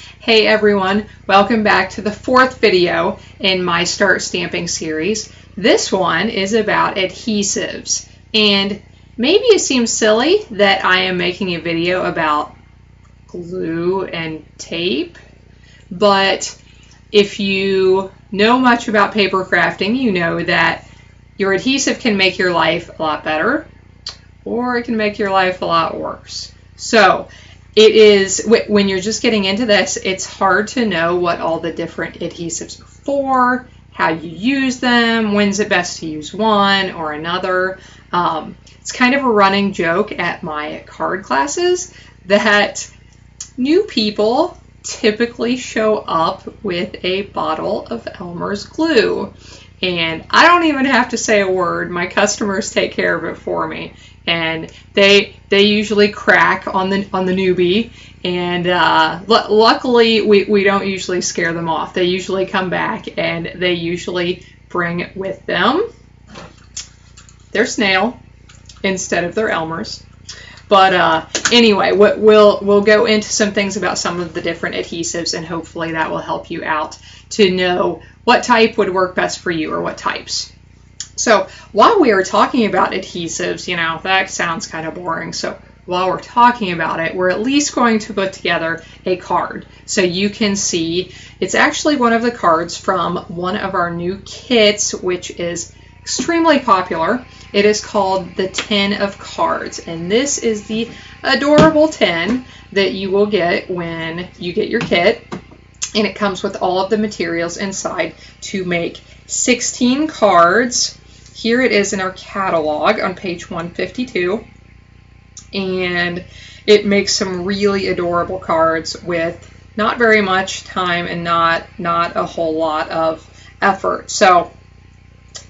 Hey everyone, welcome back to the fourth video in my Start Stamping series. This one is about adhesives, and maybe it seems silly that I am making a video about glue and tape, but if you know much about paper crafting, you know that your adhesive can make your life a lot better, or it can make your life a lot worse. So it is, when you're just getting into this, it's hard to know what all the different adhesives are for, how you use them, when's it best to use one or another. It's kind of a running joke at my card classes that new people typically show up with a bottle of Elmer's glue. And I don't even have to say a word. My customers take care of it for me. And they usually crack on the newbie, and luckily we don't usually scare them off. They usually come back, and they usually bring with them their snail instead of their Elmer's. But anyway, we'll go into some things about some of the different adhesives, and hopefully that will help you out to know what type would work best for you, or what types. So while we are talking about adhesives, you know, that sounds kind of boring. So while we're talking about it, we're at least going to put together a card so you can see. It's actually one of the cards from one of our new kits, which is extremely popular. It is called the Tin of Cards, and this is the adorable tin that you will get when you get your kit, and it comes with all of the materials inside to make 16 cards. Here it is in our catalog on page 152, and it makes some really adorable cards with not very much time and not a whole lot of effort. So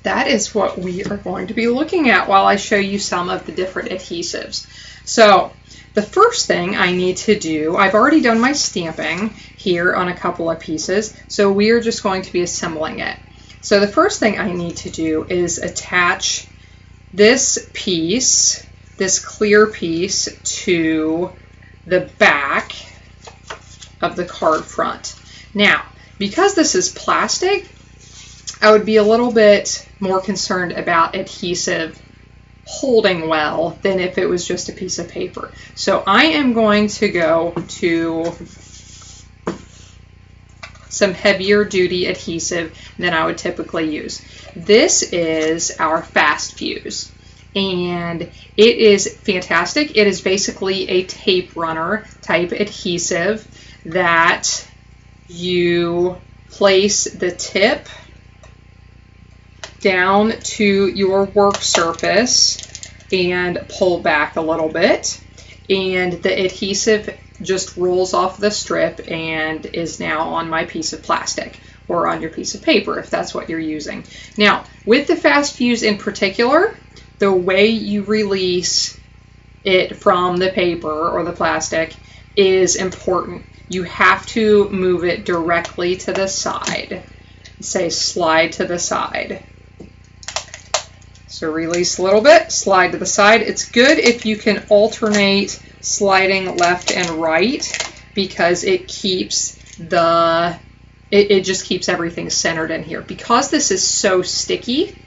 that is what we are going to be looking at while I show you some of the different adhesives. So the first thing I need to do, I've already done my stamping here on a couple of pieces, so we are just going to be assembling it. So the first thing I need to do is attach this piece, this clear piece, to the back of the card front. Now, because this is plastic, I would be a little bit more concerned about adhesive holding well than if it was just a piece of paper. So I am going to go to some heavier duty adhesive than I would typically use. This is our Fast Fuse, and it is fantastic. It is basically a tape runner type adhesive that you place the tip down to your work surface and pull back a little bit, and the adhesive just rolls off the strip and is now on my piece of plastic, or on your piece of paper if that's what you're using. Now, with the Fast Fuse in particular, the way you release it from the paper or the plastic is important. You have to move it directly to the side. Say slide to the side. So release a little bit, slide to the side. It's good if you can alternate sliding left and right, because it keeps it just keeps everything centered in here. Because this is so sticky,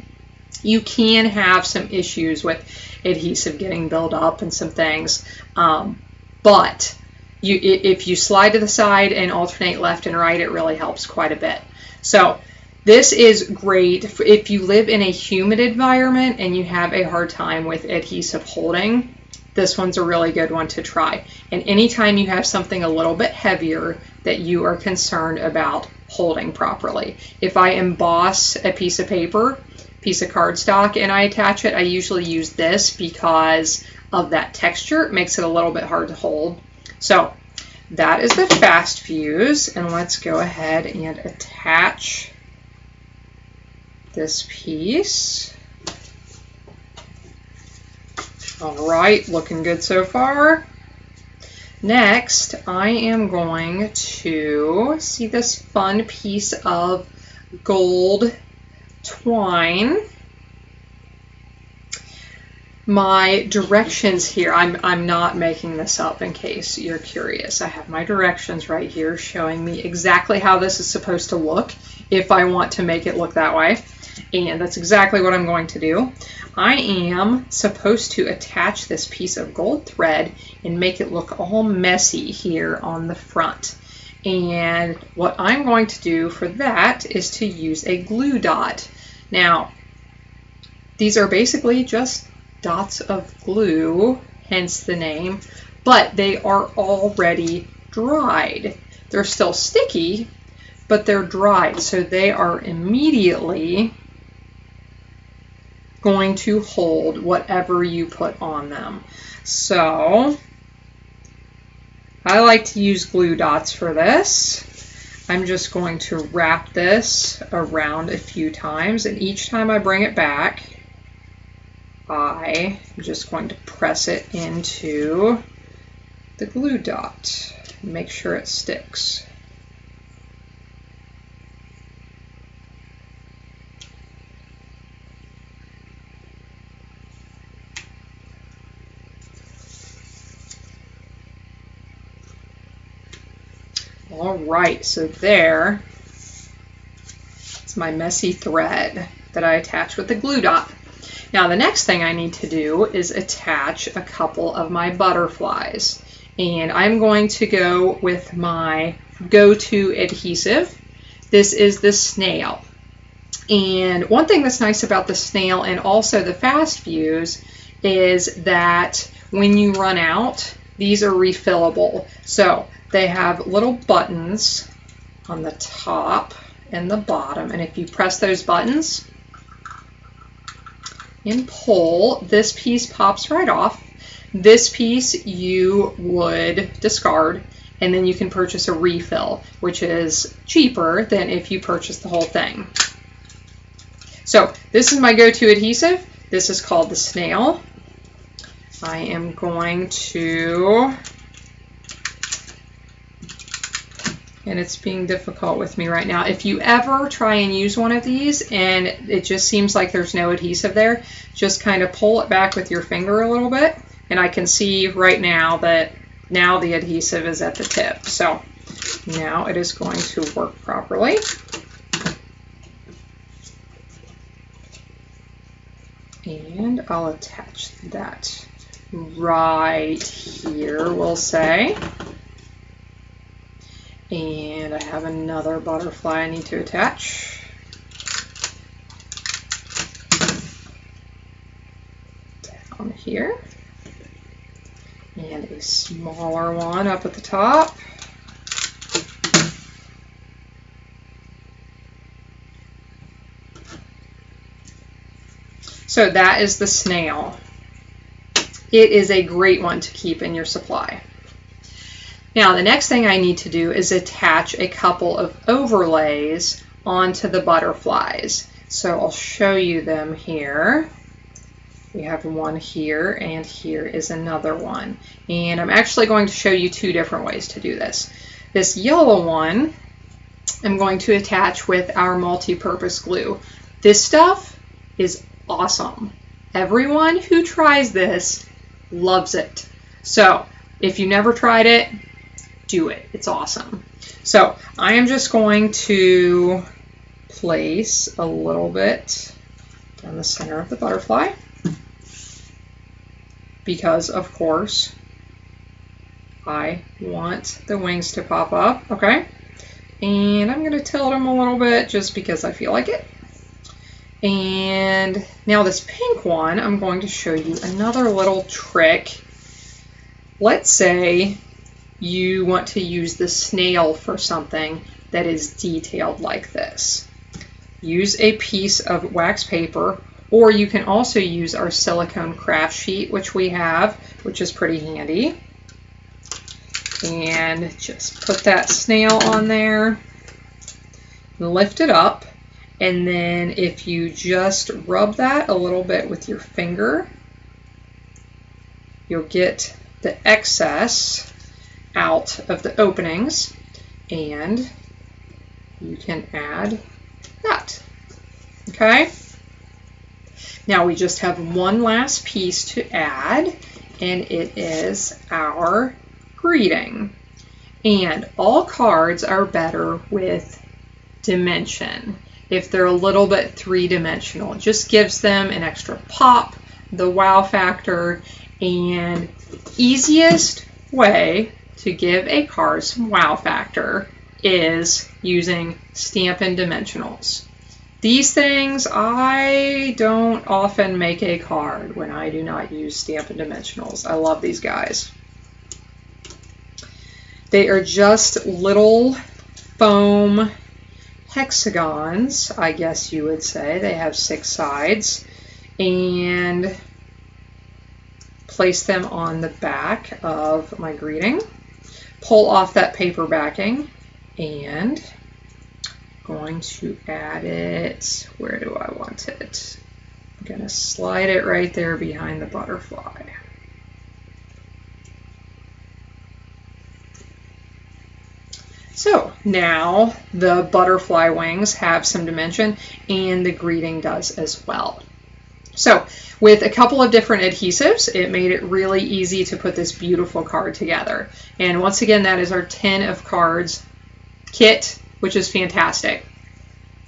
you can have some issues with adhesive getting built up and some things, but if you slide to the side and alternate left and right, it really helps quite a bit. So this is great if you live in a humid environment and you have a hard time with adhesive holding. This one's a really good one to try. And anytime you have something a little bit heavier that you are concerned about holding properly. If I emboss a piece of paper, piece of cardstock, and I attach it, I usually use this because of that texture. It makes it a little bit hard to hold. So that is the Fast Fuse, and let's go ahead and attach this piece. All right, looking good so far. Next, I am going to see this fun piece of gold twine. my directions here. I'm not making this up in case you're curious. I have my directions right here showing me exactly how this is supposed to look if I want to make it look that way. And that's exactly what I'm going to do. I am supposed to attach this piece of gold thread and make it look all messy here on the front. And what I'm going to do for that is to use a glue dot. Now, these are basically just dots of glue, hence the name, but they are already dried. They're still sticky, but they're dried, so they are immediately going to hold whatever you put on them. So I like to use glue dots for this. I'm just going to wrap this around a few times, and each time I bring it back, I'm just going to press it into the glue dot. Make sure it sticks. All right, so there is my messy thread that I attached with the glue dot. Now the next thing I need to do is attach a couple of my butterflies. And I'm going to go with my go-to adhesive. This is the snail. And one thing that's nice about the snail and also the fast fuse is that when you run out, these are refillable. So they have little buttons on the top and the bottom. And if you press those buttons and pull, this piece pops right off. This piece you would discard, and then you can purchase a refill, which is cheaper than if you purchase the whole thing. So this is my go-to adhesive. This is called the snail. I am going to, and it's being difficult with me right now. If you ever try and use one of these and it just seems like there's no adhesive there, just kind of pull it back with your finger a little bit, and I can see right now that now the adhesive is at the tip. So now it is going to work properly. And I'll attach that right here, we'll say. And I have another butterfly I need to attach. Down here. And a smaller one up at the top. So that is the snail. It is a great one to keep in your supply. Now the next thing I need to do is attach a couple of overlays onto the butterflies. So I'll show you them here. We have one here, and here is another one. And I'm actually going to show you two different ways to do this. This yellow one I'm going to attach with our multi-purpose glue. This stuff is awesome. Everyone who tries this loves it. So if you never tried it, do it. It's awesome. So I am just going to place a little bit down the center of the butterfly because, of course, I want the wings to pop up. Okay, and I'm going to tilt them a little bit just because I feel like it. And now this pink one, I'm going to show you another little trick. Let's say you want to use the snail for something that is detailed like this. Use a piece of wax paper, or you can also use our silicone craft sheet, which we have, which is pretty handy. And just put that snail on there, lift it up, and then if you just rub that a little bit with your finger, you'll get the excess out of the openings, and you can add that. Okay? Now we just have one last piece to add, and it is our greeting. And all cards are better with dimension. If they're a little bit three-dimensional, it just gives them an extra pop, the wow factor, and easiest way to give a card some wow factor is using Stampin' Dimensionals. These things, I don't often make a card when I do not use Stampin' Dimensionals. I love these guys. They are just little foam hexagons, I guess you would say. They have 6 sides, and place them on the back of my greeting. Pull off that paper backing, and going to add it, where do I want it? I'm going to slide it right there behind the butterfly. So now the butterfly wings have some dimension, and the greeting does as well. So with a couple of different adhesives, it made it really easy to put this beautiful card together. And once again, that is our 10 of cards kit, which is fantastic.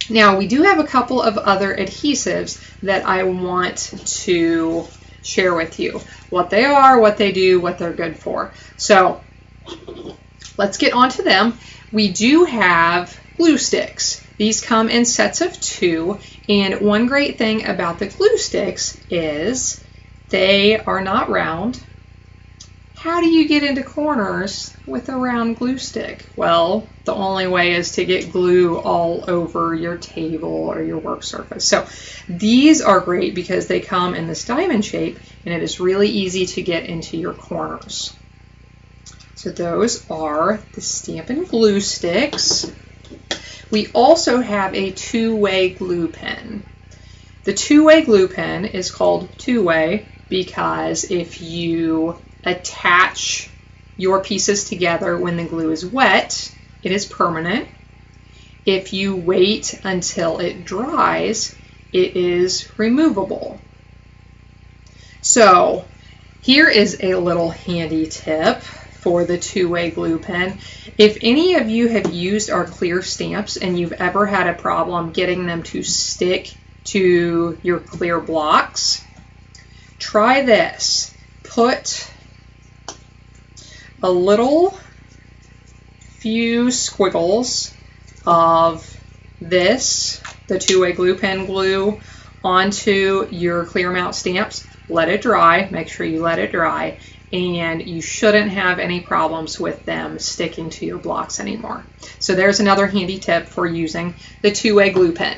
Now we do have a couple of other adhesives that I want to share with you. What they are, what they do, what they're good for. So let's get on to them. We do have glue sticks. These come in sets of 2, and one great thing about the glue sticks is they are not round. How do you get into corners with a round glue stick? Well, the only way is to get glue all over your table or your work surface. So these are great because they come in this diamond shape, and it is really easy to get into your corners. So those are the Stampin' Glue Sticks. We also have a two-way glue pen. The two-way glue pen is called two-way because if you attach your pieces together when the glue is wet, it is permanent. If you wait until it dries, it is removable. So here is a little handy tip for the two-way glue pen. If any of you have used our clear stamps and you've ever had a problem getting them to stick to your clear blocks, try this. Put a little few squiggles of this, the two-way glue pen glue, onto your clear mount stamps. Let it dry. Make sure you let it dry, and you shouldn't have any problems with them sticking to your blocks anymore. So there's another handy tip for using the two-way glue pen.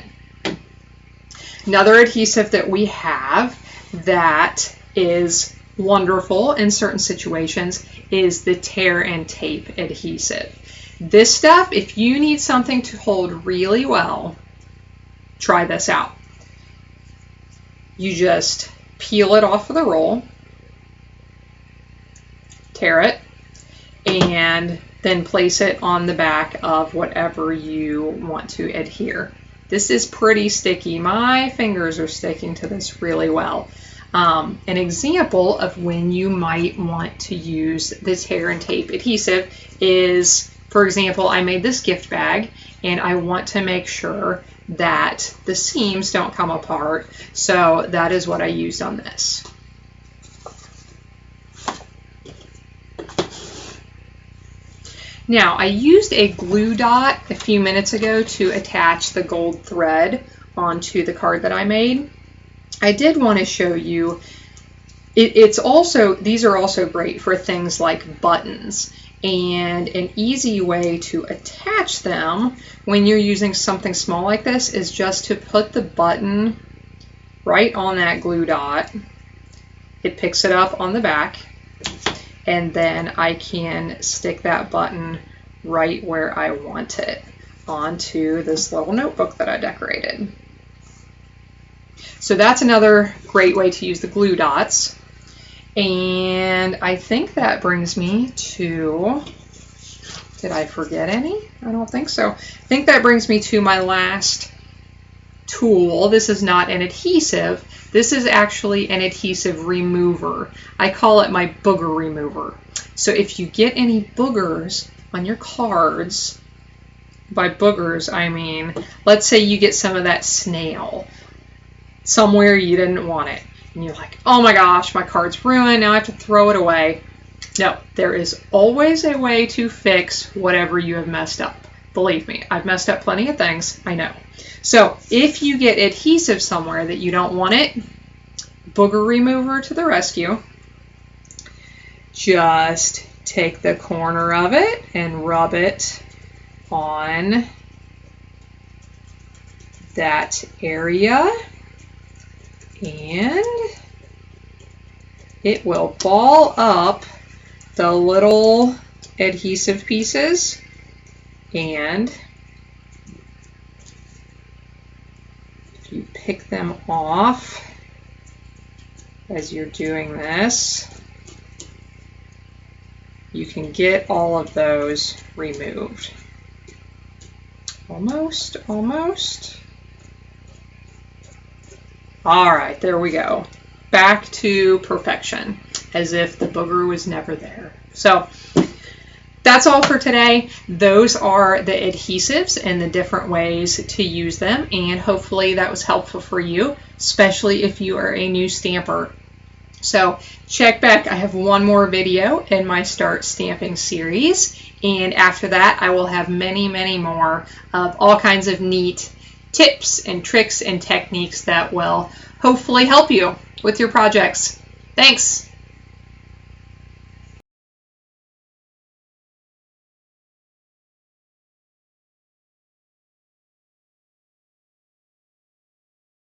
Another adhesive that we have that is wonderful in certain situations is the tear and tape adhesive. This stuff, if you need something to hold really well, try this out. You just peel it off of the roll, tear it, and then place it on the back of whatever you want to adhere. This is pretty sticky. My fingers are sticking to this really well. An example of when you might want to use the tear and tape adhesive is, for example, I made this gift bag and I want to make sure that the seams don't come apart, so that is what I used on this. Now, I used a glue dot a few minutes ago to attach the gold thread onto the card that I made. I did want to show you, these are also great for things like buttons, and an easy way to attach them when you're using something small like this is just to put the button right on that glue dot. It picks it up on the back, and then I can stick that button right where I want it onto this little notebook that I decorated. So that's another great way to use the glue dots. And I think that brings me to, did I forget any? I don't think so. I think that brings me to my last tool. This is not an adhesive. This is actually an adhesive remover. I call it my booger remover. So if you get any boogers on your cards, by boogers I mean, let's say you get some of that snail somewhere you didn't want it, and you're like, oh my gosh, my card's ruined, now I have to throw it away. No, there is always a way to fix whatever you have messed up. Believe me, I've messed up plenty of things, I know. So if you get adhesive somewhere that you don't want it, booger remover to the rescue. Just take the corner of it and rub it on that area, and it will ball up the little adhesive pieces, and if you pick them off as you're doing this, you can get all of those removed. Almost, almost. All right, there we go. Back to perfection, as if the booger was never there. So that's all for today. Those are the adhesives and the different ways to use them, and hopefully that was helpful for you, especially if you are a new stamper. So check back. I have one more video in my Start Stamping series, and after that I will have many, many more of all kinds of neat tips and tricks and techniques that will hopefully help you with your projects. Thanks.